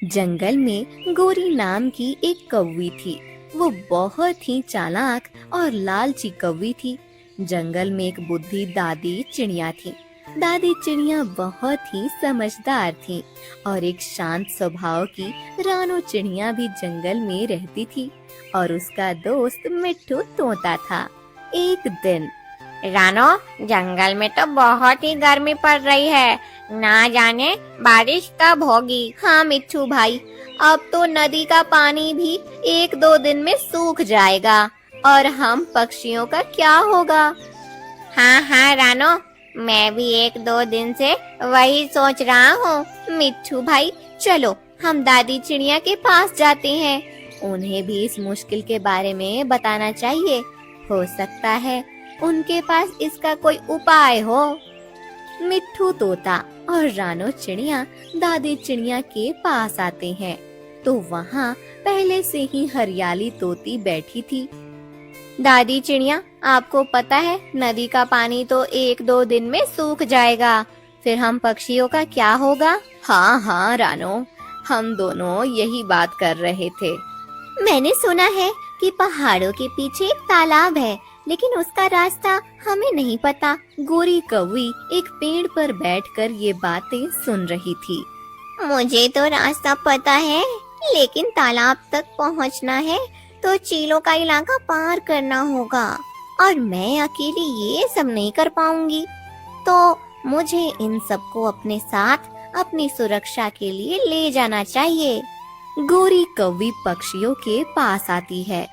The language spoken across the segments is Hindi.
जंगल में गोरी नाम की एक कौवी थी। वो बहुत ही चालाक और लालची कौवी थी। जंगल में एक बुद्धि दादी चिड़िया थी। दादी चिड़िया बहुत ही समझदार थी और एक शांत स्वभाव की रानो चिड़िया भी जंगल में रहती थी और उसका दोस्त मिट्ठू तोता था। एक दिन रानो, जंगल में तो बहुत ही गर्मी पड़ रही है। ना जाने बारिश कब होगी। हाँ मिट्ठू भाई, अब तो नदी का पानी भी 1-2 दिन में सूख जाएगा और हम पक्षियों का क्या होगा। हाँ रानो, मैं भी 1-2 दिन से वही सोच रहा हूँ। मिट्ठू भाई चलो हम दादी चिड़िया के पास जाते हैं। उन्हें भी इस मुश्किल के बारे में बताना चाहिए। हो सकता है उनके पास इसका कोई उपाय हो। मिट्ठू तोता और रानो चिड़िया दादी चिड़िया के पास आते हैं तो वहाँ पहले से ही हरियाली तोती बैठी थी। दादी चिड़िया, आपको पता है नदी का पानी तो 1-2 दिन में सूख जाएगा, फिर हम पक्षियों का क्या होगा। हाँ रानो, हम दोनों यही बात कर रहे थे। मैंने सुना है कि पहाड़ों के पीछे एक तालाब है, लेकिन उसका रास्ता हमें नहीं पता। गोरी कौवी एक पेड़ पर बैठकर ये बातें सुन रही थी। मुझे तो रास्ता पता है, लेकिन तालाब तक पहुँचना है तो चीलों का इलाका पार करना होगा और मैं अकेली ये सब नहीं कर पाऊंगी। तो मुझे इन सबको अपने साथ अपनी सुरक्षा के लिए ले जाना चाहिए। गोरी कौवी पक्षियों के पास आती है।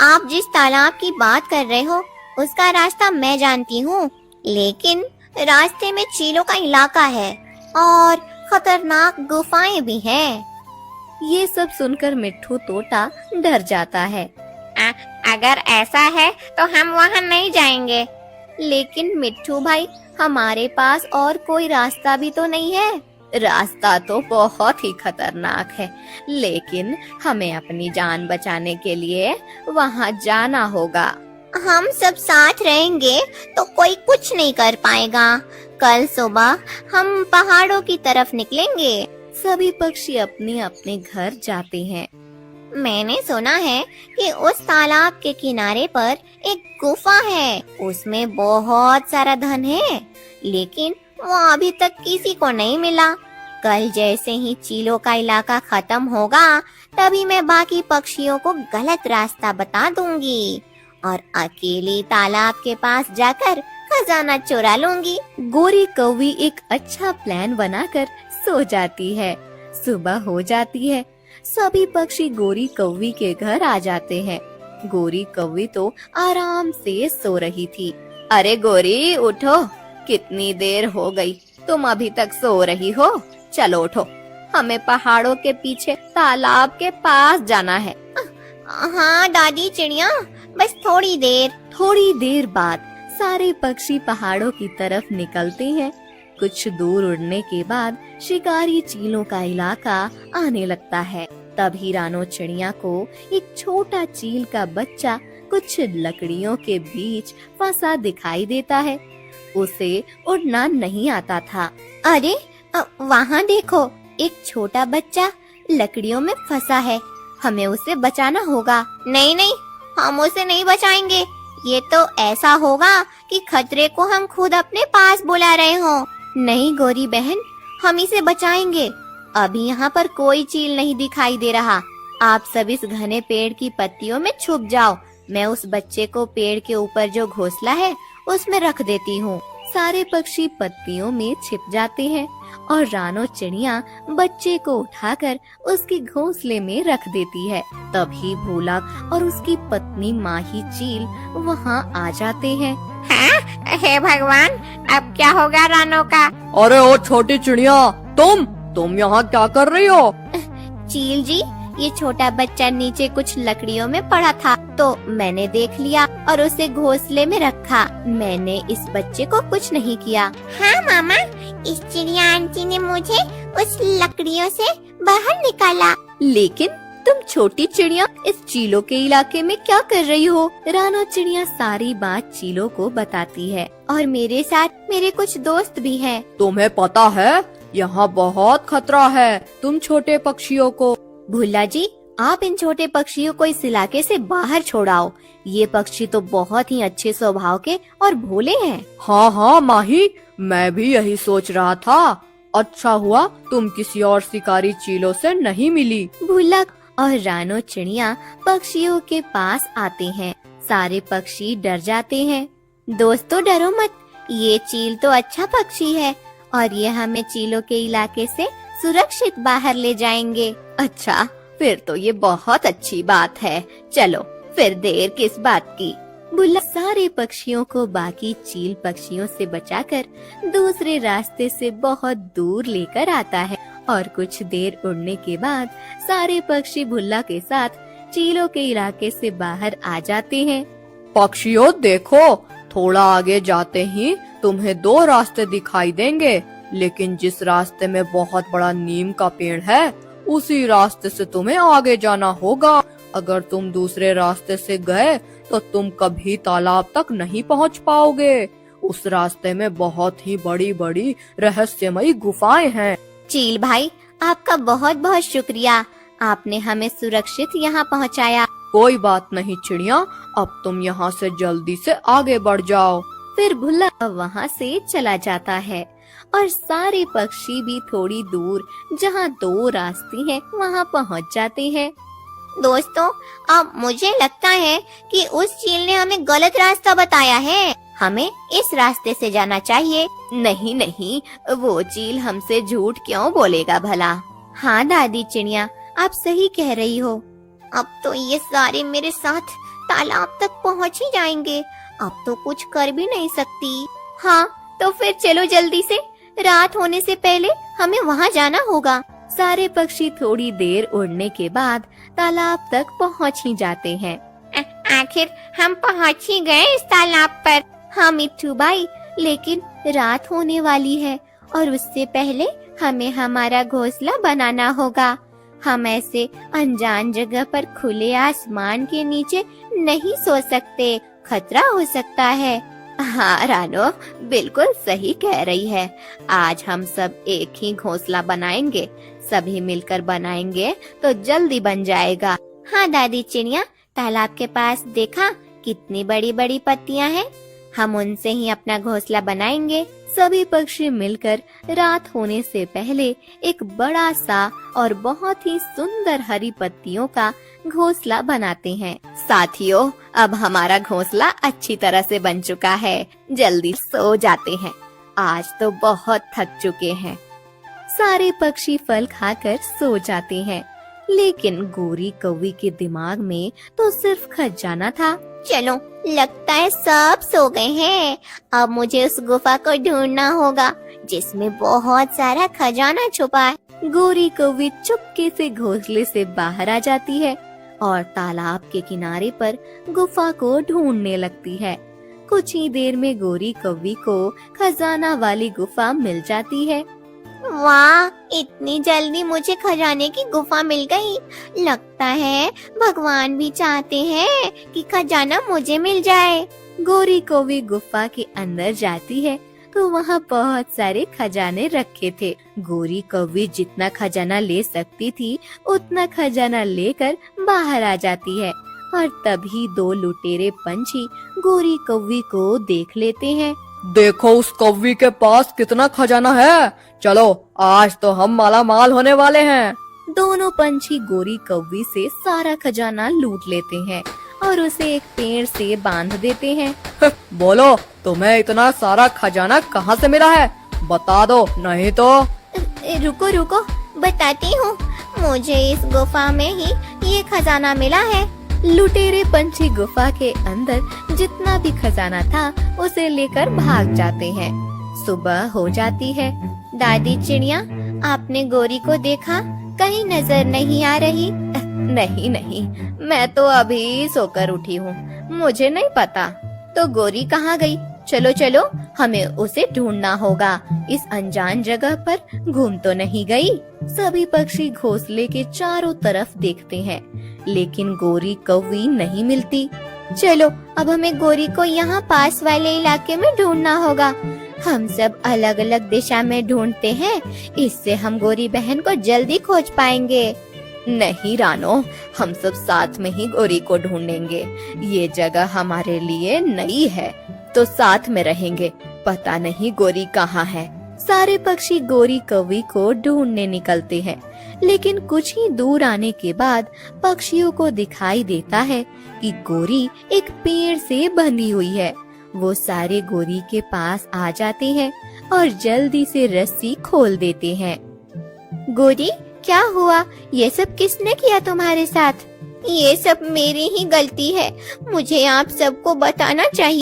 आप जिस तालाब की बात कर रहे हो उसका रास्ता मैं जानती हूँ, लेकिन रास्ते में चीलों का इलाका है और खतरनाक गुफाएं भी हैं। ये सब सुनकर मिट्ठू तोता डर जाता है। अगर ऐसा है तो हम वहाँ नहीं जाएंगे। लेकिन मिट्ठू भाई, हमारे पास और कोई रास्ता भी तो नहीं है। रास्ता तो बहुत ही खतरनाक है, लेकिन हमें अपनी जान बचाने के लिए वहाँ जाना होगा। हम सब साथ रहेंगे तो कोई कुछ नहीं कर पाएगा। कल सुबह हम पहाड़ों की तरफ निकलेंगे। सभी पक्षी अपने अपने घर जाते हैं। मैंने सुना है कि उस तालाब के किनारे पर एक गुफा है, उसमें बहुत सारा धन है, लेकिन वो अभी तक किसी को नहीं मिला। कल जैसे ही चीलों का इलाका खत्म होगा, तभी मैं बाकी पक्षियों को गलत रास्ता बता दूंगी और अकेली तालाब के पास जाकर खजाना चुरा लूंगी। गोरी कौवी एक अच्छा प्लान बनाकर सो जाती है। सुबह हो जाती है, सभी पक्षी गोरी कौवी के घर आ जाते हैं। गोरी कौवी तो आराम से सो रही थी। अरे गोरी उठो, कितनी देर हो गई, तुम अभी तक सो रही हो। चलो उठो, हमें पहाड़ों के पीछे तालाब के पास जाना है। हाँ दादी चिड़िया, बस थोड़ी देर। थोड़ी देर बाद सारे पक्षी पहाड़ों की तरफ निकलते हैं। कुछ दूर उड़ने के बाद शिकारी चीलों का इलाका आने लगता है। तभी रानो चिड़िया को एक छोटा चील का बच्चा कुछ लकड़ियों के बीच फंसा दिखाई देता है। उसे उड़ना नहीं आता था। अरे वहाँ देखो, एक छोटा बच्चा लकड़ियों में फंसा है, हमें उसे बचाना होगा। नहीं, हम उसे नहीं बचाएंगे। ये तो ऐसा होगा कि खतरे को हम खुद अपने पास बुला रहे हो। नहीं गोरी बहन, हम इसे बचाएंगे। अभी यहाँ पर कोई चील नहीं दिखाई दे रहा। आप सब इस घने पेड़ की पत्तियों में छुप जाओ। मैं उस बच्चे को पेड़ के ऊपर जो घोंसला है उसमें रख देती हूँ। सारे पक्षी पत्तियों में छिप जाते हैं और रानो चिड़िया बच्चे को उठाकर उसके घोंसले में रख देती है। तभी भोला और उसकी पत्नी माही चील वहाँ आ जाते हैं। हाँ? हे भगवान, अब क्या होगा रानो का। अरे ओ छोटी चिड़िया, तुम यहाँ क्या कर रही हो। चील जी, ये छोटा बच्चा नीचे कुछ लकड़ियों में पड़ा था तो मैंने देख लिया और उसे घोंसले में रखा। मैंने इस बच्चे को कुछ नहीं किया। हाँ मामा, इस चिड़िया आंटी ने मुझे उस लकड़ियों से बाहर निकाला। लेकिन तुम छोटी चिड़िया इस चीलों के इलाके में क्या कर रही हो। रानो चिड़िया सारी बात चीलों को बताती है। और मेरे साथ मेरे कुछ दोस्त भी हैं। तुम्हें पता है यहाँ बहुत खतरा है तुम छोटे पक्षियों को। भुल्ला जी, आप इन छोटे पक्षियों को इस इलाके से बाहर छोड़ाओ। ये पक्षी तो बहुत ही अच्छे स्वभाव के और भोले हैं। हाँ हाँ माही, मैं भी यही सोच रहा था। अच्छा हुआ तुम किसी और शिकारी चीलों से नहीं मिली। भुल्ला और रानो चिड़िया पक्षियों के पास आते हैं। सारे पक्षी डर जाते हैं। दोस्तों डरो मत, ये चील तो अच्छा पक्षी है और ये हमें चीलों के इलाके से सुरक्षित बाहर ले जाएंगे। अच्छा, फिर तो ये बहुत अच्छी बात है। चलो फिर देर किस बात की। भुल्ला सारे पक्षियों को बाकी चील पक्षियों से बचाकर दूसरे रास्ते से बहुत दूर लेकर आता है और कुछ देर उड़ने के बाद सारे पक्षी भुल्ला के साथ चीलों के इलाके से बाहर आ जाते हैं। पक्षियों देखो, थोड़ा आगे जाते ही तुम्हें दो रास्ते दिखाई देंगे, लेकिन जिस रास्ते में बहुत बड़ा नीम का पेड़ है उसी रास्ते से तुम्हें आगे जाना होगा। अगर तुम दूसरे रास्ते से गए तो तुम कभी तालाब तक नहीं पहुंच पाओगे। उस रास्ते में बहुत ही बड़ी बड़ी रहस्यमयी गुफाएं हैं। चील भाई, आपका बहुत बहुत शुक्रिया, आपने हमें सुरक्षित यहाँ पहुँचाया। कोई बात नहीं चिड़िया, अब तुम यहाँ से जल्दी से आगे बढ़ जाओ। फिर भुल्ला वहाँ से चला जाता है और सारे पक्षी भी थोड़ी दूर जहाँ दो रास्ते हैं वहाँ पहुँच जाते हैं। दोस्तों, अब मुझे लगता है कि उस चील ने हमें गलत रास्ता बताया है। हमें इस रास्ते से जाना चाहिए। नहीं नहीं, वो चील हमसे झूठ क्यों बोलेगा भला। हाँ दादी चिड़िया, आप सही कह रही हो। अब तो ये सारे मेरे साथ तालाब तक पहुँच ही जाएंगे। अब तो कुछ कर भी नहीं सकती। हाँ, तो फिर चलो जल्दी से, रात होने से पहले हमें वहाँ जाना होगा। सारे पक्षी थोड़ी देर उड़ने के बाद तालाब तक पहुँच ही जाते हैं। आखिर हम पहुँच ही गए इस तालाब पर। हाँ मिट्ठू भाई, लेकिन रात होने वाली है और उससे पहले हमें हमारा घोंसला बनाना होगा। हम ऐसे अनजान जगह पर खुले आसमान के नीचे नहीं सो सकते, खतरा हो सकता है। हाँ रानो, बिल्कुल सही कह रही है। आज हम सब एक ही घोंसला बनाएंगे, सभी मिलकर बनाएंगे तो जल्दी बन जाएगा। हाँ दादी चिड़िया, तालाब के पास देखा कितनी बड़ी बड़ी पत्तियां हैं। हम उनसे ही अपना घोंसला बनाएंगे। सभी पक्षी मिलकर रात होने से पहले एक बड़ा सा और बहुत ही सुंदर हरी पत्तियों का घोंसला बनाते हैं। साथियों, अब हमारा घोंसला अच्छी तरह से बन चुका है। जल्दी सो जाते हैं, आज तो बहुत थक चुके हैं। सारे पक्षी फल खाकर सो जाते हैं, लेकिन गोरी कौवी के दिमाग में तो सिर्फ खजाना था। चलो, लगता है सब सो गए हैं। अब मुझे उस गुफा को ढूंढना होगा जिसमें बहुत सारा खजाना छुपा है। गोरी कौवी चुपके से घोंसले से बाहर आ जाती है और तालाब के किनारे पर गुफा को ढूंढने लगती है। कुछ ही देर में गोरी कौवी को खजाना वाली गुफा मिल जाती है। वाह, इतनी जल्दी मुझे खजाने की गुफा मिल गई। लगता है भगवान भी चाहते हैं कि खजाना मुझे मिल जाए। गोरी कौवी गुफा के अंदर जाती है तो वहाँ बहुत सारे खजाने रखे थे। गोरी कौवी जितना खजाना ले सकती थी उतना खजाना लेकर बाहर आ जाती है और तभी दो लुटेरे पंछी गोरी कौवी को देख लेते हैं। देखो उस कौवी के पास कितना खजाना है, चलो आज तो हम माला माल होने वाले हैं। दोनों पंछी गोरी कौवी से सारा खजाना लूट लेते हैं और उसे एक पेड़ से बांध देते हैं। बोलो, तुम्हें इतना सारा खजाना कहाँ से मिला है, बता दो, नहीं तो। रुको रुको, बताती हूँ। मुझे इस गुफा में ही ये खजाना मिला है। लुटेरे पंछी गुफा के अंदर जितना भी खजाना था उसे लेकर भाग जाते हैं। सुबह हो जाती है। दादी चिड़िया, आपने गोरी को देखा? कहीं नजर नहीं आ रही? नहीं नहीं, मैं तो अभी सोकर उठी हूँ, मुझे नहीं पता। तो गोरी कहाँ गई? चलो चलो, हमें उसे ढूंढना होगा। इस अनजान जगह पर घूम तो नहीं गई? सभी पक्षी घोंसले के चारों तरफ देखते हैं, लेकिन गोरी कौवी नहीं मिलती। चलो, अब हमें गोरी को यहाँ पास वाले इलाके में ढूंढना होगा। हम सब अलग अलग दिशा में ढूंढते हैं, इससे हम गोरी बहन को जल्दी खोज पाएंगे। नहीं रानो, हम सब साथ में ही गोरी को ढूंढेंगे। ये जगह हमारे लिए नई है, तो साथ में रहेंगे। पता नहीं गोरी कहाँ है। सारे पक्षी गोरी कौवी को ढूंढने निकलते हैं, लेकिन कुछ ही दूर आने के बाद पक्षियों को दिखाई देता है कि गोरी एक पेड़ से बंधी हुई है। वो सारे गोरी के पास आ जाते हैं और जल्दी से रस्सी खोल देते हैं। गोरी, क्या हुआ? ये सब किसने किया तुम्हारे साथ? ये सब मेरी ही गलती है, मुझे आप सबको बताना चाहिए।